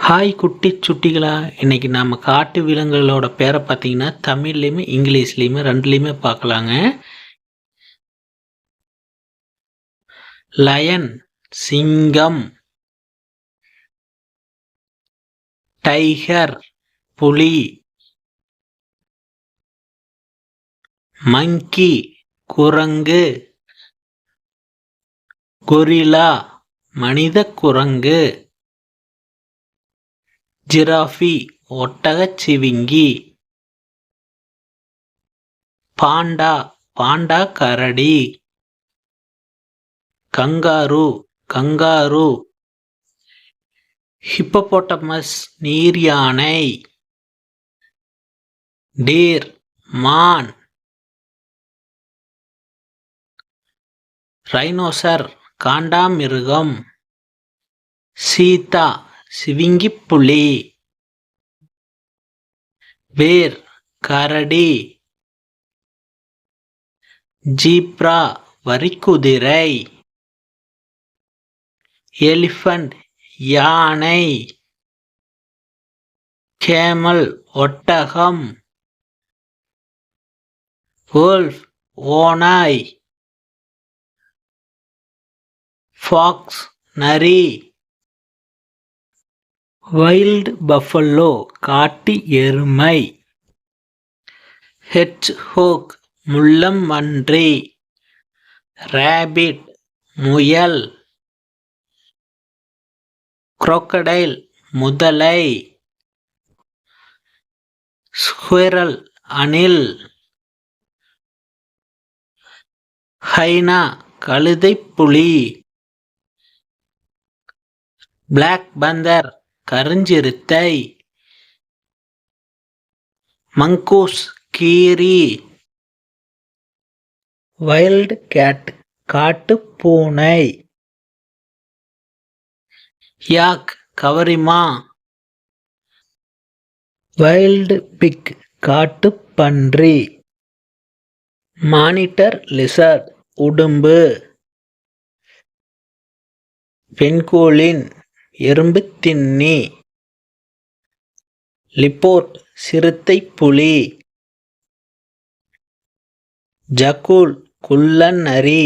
Hi குட்டி சுட்டிகளா, இன்னைக்கு நம்ம காட்டு விலங்குகளோட பேரை பார்த்தீங்கன்னா தமிழ்லையுமே இங்கிலீஷ்லையுமே ரெண்டுலையுமே பார்க்கலாங்க. லயன் சிங்கம், டைகர் புலி, மங்கி குரங்கு, கொரில்லா மனித குரங்கு, ஜிராஃபி ஒட்டகச்சிவிங்கி, பாண்டா பாண்டா கரடி, கங்காரு கங்காரு, ஹிப்போபோட்டமஸ் நீர் யானை, டீர் மான், ரைனோசர் காண்டாமிருகம், சீதா சிவிங்கிப்புலி, பேர் கரடி, ஜீப்ரா வரிக்குதிரை, எலிஃபண்ட் யானை, கேமல் ஒட்டகம், வோல்ஃப் ஓநாய், ஃபாக்ஸ் நரி, வைல்ட் பஃபலோ காட்டு எருமை, ஹெட்ஜ்ஹோக் முள்ளம்பன்றி, ரேபிட் முயல், crocodile முதலை, ஸ்குரல் அணில், ஹைனா கழுதைப்புலி, பிளாக் பந்தர் கருஞ்சிறுத்தை, மங்கூஸ் கீரி, வைல்ட் கேட் காட்டுப்பூனை, யாக் கவரிமா, வைல்ட் பிக் காட்டுப்பன்றி, மானிட்டர் லிசர்ட் உடும்பு, பென்குலின் எறும்புத்தின்னி, லிப்போர்ட் சிறுத்தைப்புலி, ஜக்கூல் குள்ளநரி,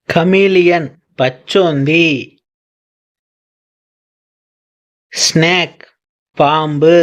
கமீலியன் பச்சோந்தி, ஸ்னேக் பாம்பு.